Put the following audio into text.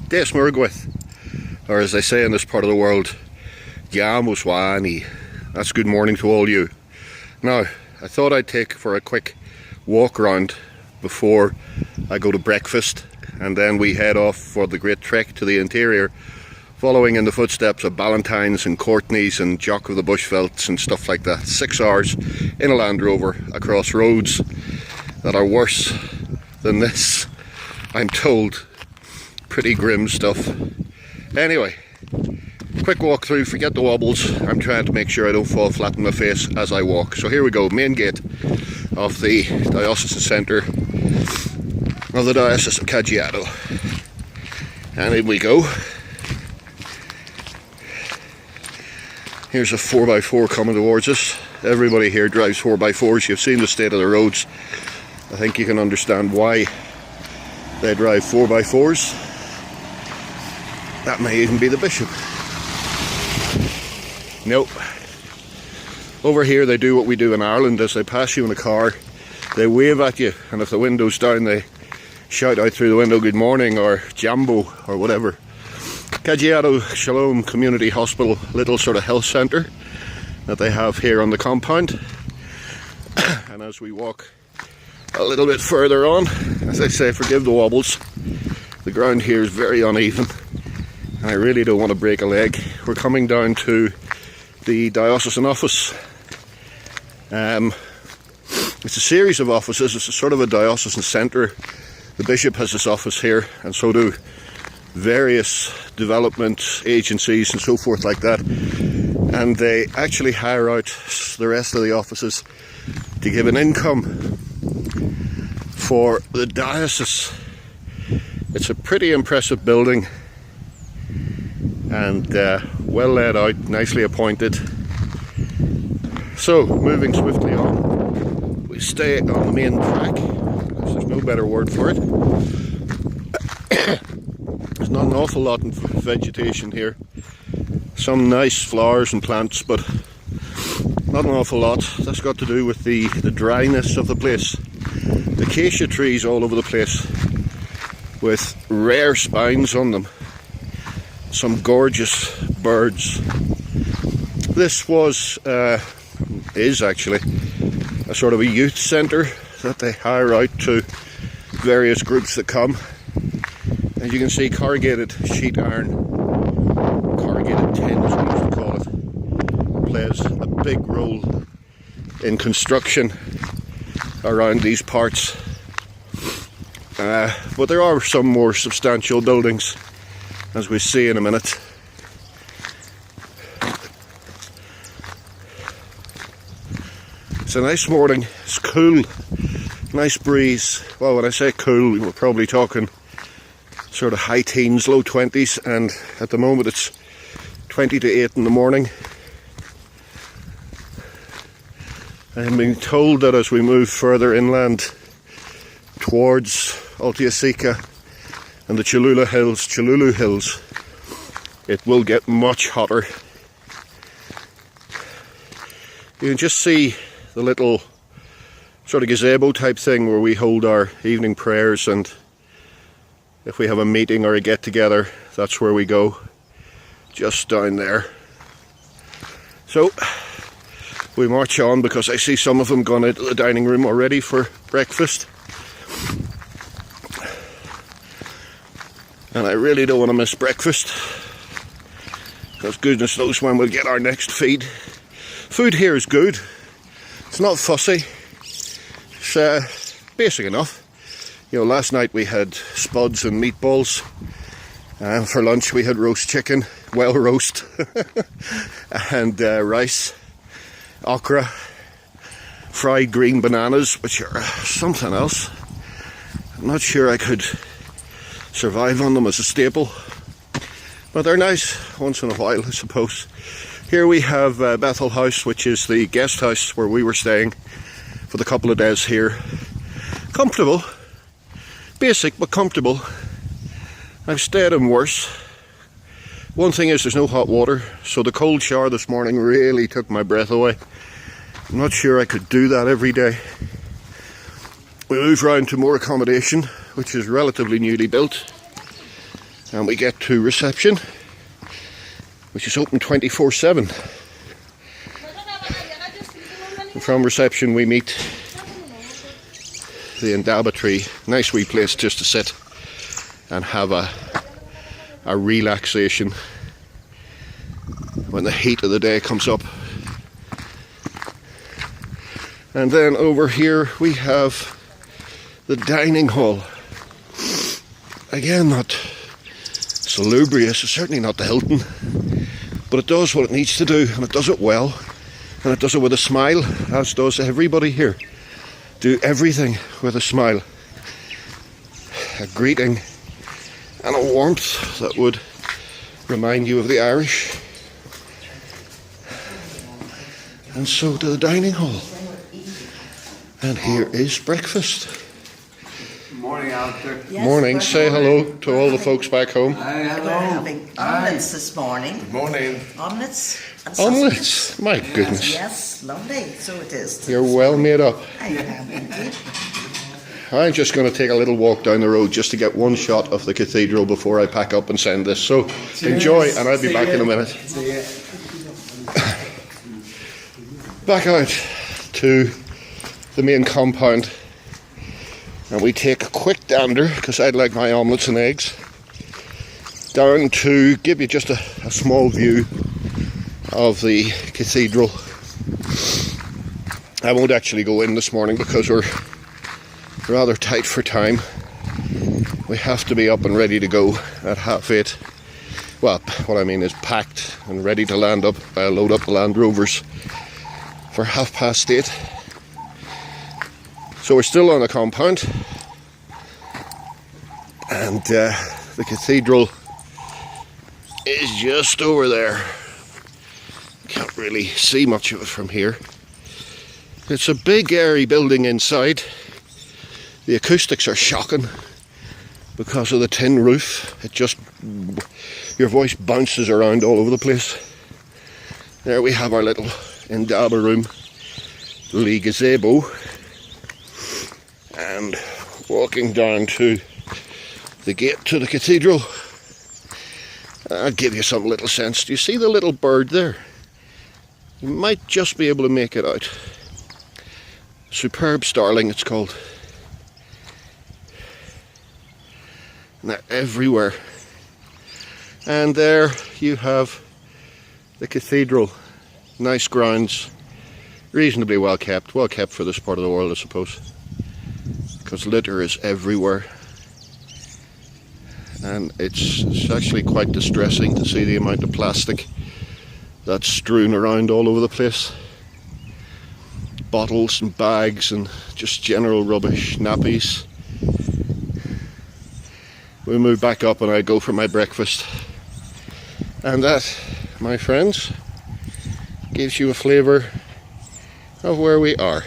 Des Murgwith, or as they say in this part of the world, Yamuswani. That's good morning to all you. Now, I thought I'd take for a quick walk around before I go to breakfast, and then we head off for the great trek to the interior, following in the footsteps of Ballantynes and Courtneys and Jock of the Bushvelds and stuff like that. 6 hours in a Land Rover across roads that are worse than this, I'm told. Pretty grim stuff. Anyway, quick walk through, forget the wobbles. I'm trying to make sure I don't fall flat on my face as I walk. So here we go, main gate of the diocesan centre of the Diocese of Kajiado. And in we go. Here's a 4x4 coming towards us. Everybody here drives 4x4s. You've seen the state of the roads. I think you can understand why they drive 4x4s. That may even be the bishop. Nope. Over here they do what we do in Ireland. As they pass you in a car, they wave at you, and if the window's down they shout out through the window good morning or Jambo or whatever. Kajiado Shalom Community Hospital, little sort of health centre that they have here on the compound. And as we walk a little bit further on, as I say, forgive the wobbles, the ground here is very uneven and I really don't want to break a leg. We're coming down to the diocesan office. It's a series of offices. It's a sort of a diocesan centre. The bishop has his office here, and so do various development agencies and so forth like that. And they actually hire out the rest of the offices to give an income for the diocese. It's a pretty impressive building and well laid out, nicely appointed. So, moving swiftly on, we stay on the main track. There's no better word for it. There's not an awful lot of vegetation here. Some nice flowers and plants, but not an awful lot. That's got to do with the dryness of the place. Acacia trees all over the place with rare spines on them. Some gorgeous birds. This is actually a sort of a youth centre that they hire out to various groups that come. As you can see, corrugated sheet iron, corrugated tin as we used to call it, plays a big role in construction around these parts. But there are some more substantial buildings, as we see in a minute. It's a nice morning, it's cool, nice breeze. Well, when I say cool, we're probably talking sort of high teens, low 20s, and at the moment it's 20 to 8 in the morning. I'm being told that as we move further inland towards Altiasica and the Chalulu Hills, it will get much hotter. You can just see the little sort of gazebo type thing where we hold our evening prayers, and if we have a meeting or a get together, that's where we go, just down there. So we march on because I see some of them gone into the dining room already for breakfast. And I really don't want to miss breakfast, because goodness knows when we'll get our next feed. Food here is good. It's not fussy. It's basic enough. You know, last night we had spuds and meatballs. For lunch we had roast chicken, well roast, and rice, okra, fried green bananas, which are something else. I'm not sure I could survive on them as a staple, but they're nice once in a while, I suppose. Here we have Bethel House, which is the guest house where we were staying for the couple of days here. Comfortable, basic but comfortable. I've stayed in worse. One thing is there's no hot water, so the cold shower this morning really took my breath away. I'm not sure I could do that every day. We moved round to more accommodation, which is relatively newly built. and we get to reception, which is open 24/7. And from reception we meet the Indaba tree. Nice wee place just to sit and have a relaxation when the heat of the day comes up. And then over here we have the dining hall. Again, not salubrious, it's certainly not the Hilton, but it does what it needs to do, and it does it well, and it does it with a smile, as does everybody here. Do everything with a smile, a greeting and a warmth that would remind you of the Irish. And so to the dining hall. And here is breakfast. Morning, Alistair. Yes, Morning. Say hello to all the folks back home. Hi, We're hello. having omelets this morning. Good morning. Omelets and sausage. Omelets, my goodness. Yes, lovely. So it is. You're well made up. I am indeed. I'm just going to take a little walk down the road just to get one shot of the cathedral before I pack up and send this. So enjoy, and I'll be back in a minute. See ya. Back out to the main compound, and we take a quick dander, because I'd like my omelettes and eggs, down to give you just a small view of the cathedral. I won't actually go in this morning because we're rather tight for time. We have to be up and ready to go at 8:30. Well, what I mean is packed and ready to load up the Land Rovers for 8:30. So we're still on the compound, and the cathedral is just over there. Can't really see much of it from here. It's a big airy building inside. The acoustics are shocking because of the tin roof. Your voice bounces around all over the place. There we have our little Indaba room, the gazebo, and walking down to the gate to the cathedral. I'll give you some little sense. Do you see the little bird there? You might just be able to make it out. Superb starling, it's called. And they're everywhere. And there you have the cathedral. Nice grounds, reasonably well kept for this part of the world, I suppose, because litter is everywhere, and it's actually quite distressing to see the amount of plastic that's strewn around all over the place. Bottles and bags and just general rubbish, nappies. We move back up and I go for my breakfast, and that, my friends, gives you a flavour of where we are.